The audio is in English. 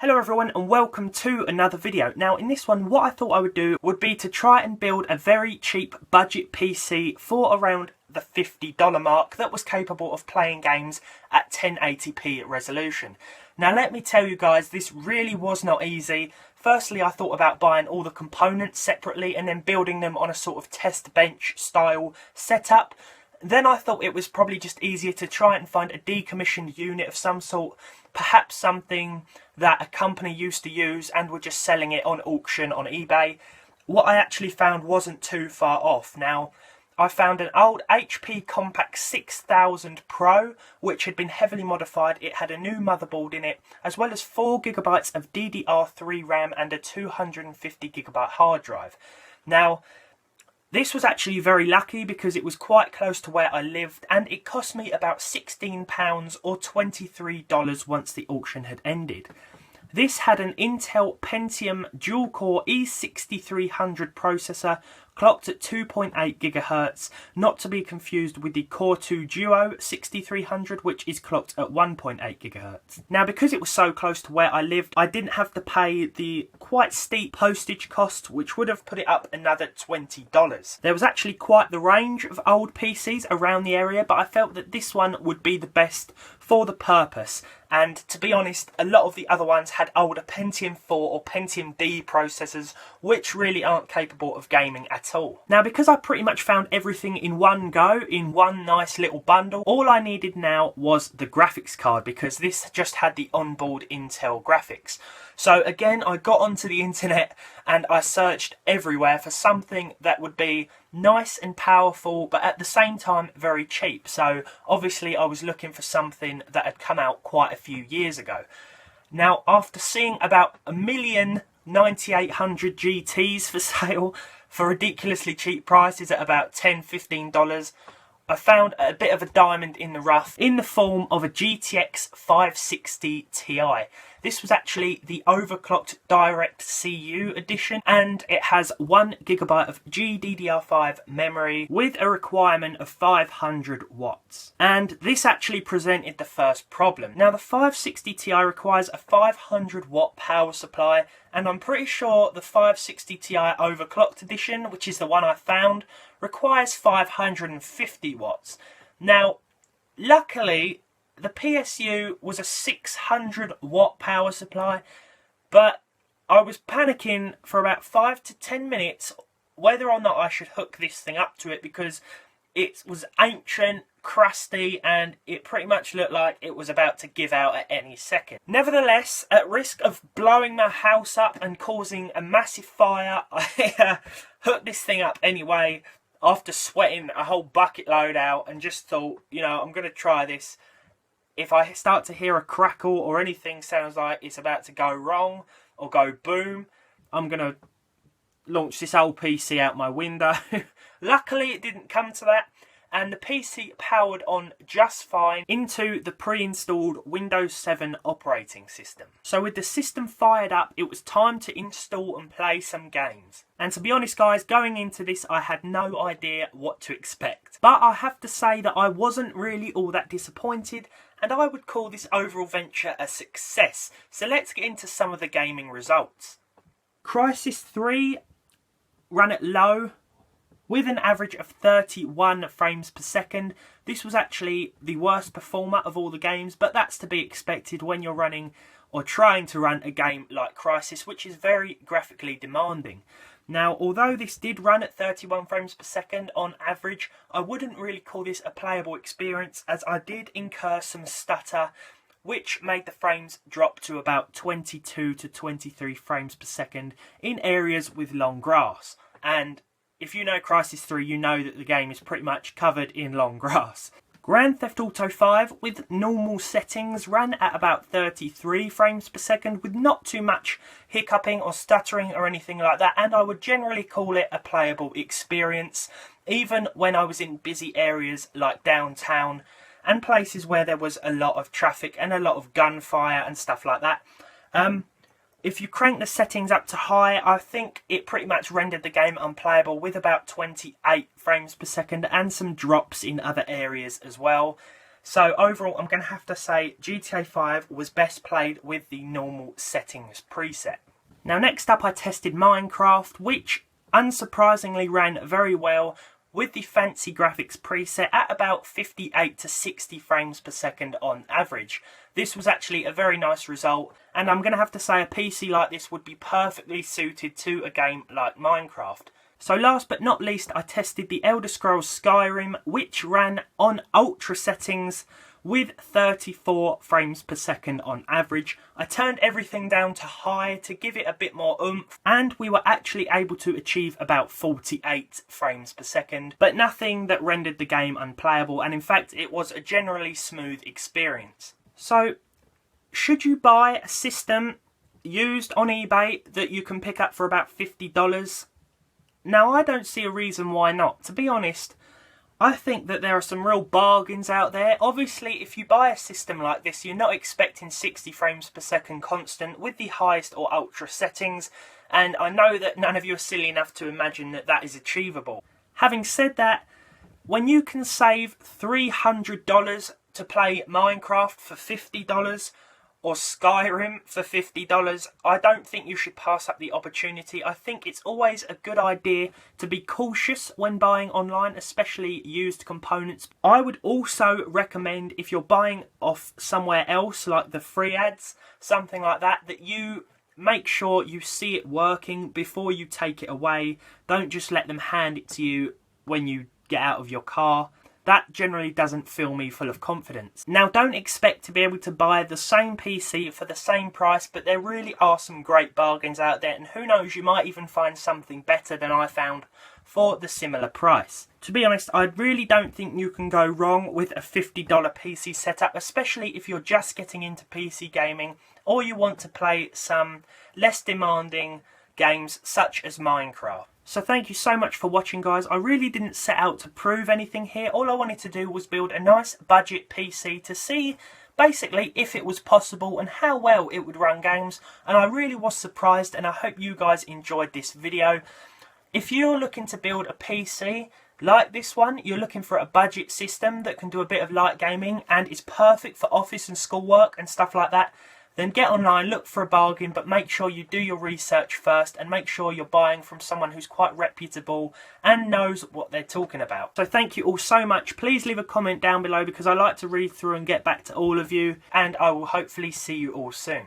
Hello everyone and welcome to another video. Now in this one what I thought I would do would be to try and build a very cheap budget PC for around the $50 mark that was capable of playing games at 1080p resolution. Now let me tell you guys, this really was not easy. Firstly, I thought about buying all the components separately and then building them on a sort of test bench style setup. Then I thought it was probably just easier to try and find a decommissioned unit of some sort, perhaps something that a company used to use and were just selling it on auction on eBay. What I actually found wasn't too far off. Now, I found an old HP Compact 6000 Pro, which had been heavily modified. It had a new motherboard in it, as well as 4GB of DDR3 RAM and a 250GB hard drive. Now, this was actually very lucky because it was quite close to where I lived and it cost me about £16 or $23 once the auction had ended. This had an Intel Pentium dual-core E6300 processor clocked at 2.8 GHz, not to be confused with the Core 2 Duo 6300, which is clocked at 1.8 GHz. Now, because it was so close to where I lived, I didn't have to pay the quite steep postage cost, which would have put it up another $20. There was actually quite the range of old PCs around the area, but I felt that this one would be the best for the purpose. And to be honest, a lot of the other ones had older Pentium 4 or Pentium D processors, which really aren't capable of gaming at all. Now, because I pretty much found everything in one go, in one nice little bundle, all I needed now was the graphics card, because this just had the onboard Intel graphics. So again, I got onto the internet and I searched everywhere for something that would be nice and powerful, but at the same time very cheap. So obviously I was looking for something that had come out quite a few years ago. Now, after seeing about 1,000,9800 GTs for sale for ridiculously cheap prices at about $10–15, I found a bit of a diamond in the rough in the form of a GTX 560 Ti. This was actually the overclocked DirectCU edition, and it has 1GB of GDDR5 memory with a requirement of 500 watts. And this actually presented the first problem. Now, the 560 Ti requires a 500 watt power supply, and I'm pretty sure the 560 Ti overclocked edition, which is the one I found, requires 550 watts. Now, luckily, the PSU was a 600 watt power supply, but I was panicking for about 5 to 10 minutes whether or not I should hook this thing up to it, because it was ancient, crusty, and it pretty much looked like it was about to give out at any second. Nevertheless, at risk of blowing my house up and causing a massive fire, I hooked this thing up anyway after sweating a whole bucket load out, and just thought, you know, I'm going to try this. If I start to hear a crackle or anything sounds like it's about to go wrong or go boom, I'm going to launch this old PC out my window. Luckily, it didn't come to that, and the PC powered on just fine into the pre-installed Windows 7 operating system. So with the system fired up, it was time to install and play some games. And to be honest guys, going into this I had no idea what to expect. But I have to say that I wasn't really all that disappointed, and I would call this overall venture a success. So let's get into some of the gaming results. Crysis 3 ran at low with an average of 31 frames per second. This was actually the worst performer of all the games, but that's to be expected when you're running or trying to run a game like Crysis, which is very graphically demanding. Now, although this did run at 31 frames per second on average, I wouldn't really call this a playable experience, as I did incur some stutter, which made the frames drop to about 22 to 23 frames per second in areas with long grass. And if you know Crysis 3, you know that the game is pretty much covered in long grass. Grand Theft Auto 5 with normal settings ran at about 33 frames per second with not too much hiccuping or stuttering or anything like that, and I would generally call it a playable experience, even when I was in busy areas like downtown and places where there was a lot of traffic and a lot of gunfire and stuff like that. If you crank the settings up to high, I think it pretty much rendered the game unplayable with about 28 frames per second and some drops in other areas as well. So overall, I'm going to have to say GTA 5 was best played with the normal settings preset. Now next up I tested Minecraft, which unsurprisingly ran very well with the fancy graphics preset at about 58 to 60 frames per second on average. This was actually a very nice result, and I'm going to have to say a PC like this would be perfectly suited to a game like Minecraft. So last but not least, I tested the Elder Scrolls Skyrim, which ran on ultra settings with 34 frames per second on average. I turned everything down to high to give it a bit more oomph, and we were actually able to achieve about 48 frames per second, but nothing that rendered the game unplayable, and in fact it was a generally smooth experience. So, should you buy a system used on eBay that you can pick up for about $50? Now, I don't see a reason why not. To be honest, I think that there are some real bargains out there. Obviously, if you buy a system like this, you're not expecting 60 frames per second constant with the highest or ultra settings, and I know that none of you are silly enough to imagine that that is achievable. Having said that, when you can save $300 to play Minecraft for $50, or Skyrim for $50, I don't think you should pass up the opportunity. I think it's always a good idea to be cautious when buying online, especially used components. I would also recommend, if you're buying off somewhere else, like the free ads, something like that, that you make sure you see it working before you take it away. Don't just let them hand it to you when you get out of your car. That generally doesn't fill me full of confidence. Now, don't expect to be able to buy the same PC for the same price, but there really are some great bargains out there, and who knows, you might even find something better than I found for the similar price. To be honest, I really don't think you can go wrong with a $50 PC setup, especially if you're just getting into PC gaming or you want to play some less demanding games such as Minecraft. So thank you so much for watching, guys. I really didn't set out to prove anything here. All I wanted to do was build a nice budget PC to see basically if it was possible and how well it would run games, and I really was surprised, and I hope you guys enjoyed this video. If you're looking to build a PC like this one, you're looking for a budget system that can do a bit of light gaming and is perfect for office and schoolwork and stuff like that, then get online, look for a bargain, but make sure you do your research first and make sure you're buying from someone who's quite reputable and knows what they're talking about. So thank you all so much. Please leave a comment down below because I like to read through and get back to all of you, and I will hopefully see you all soon.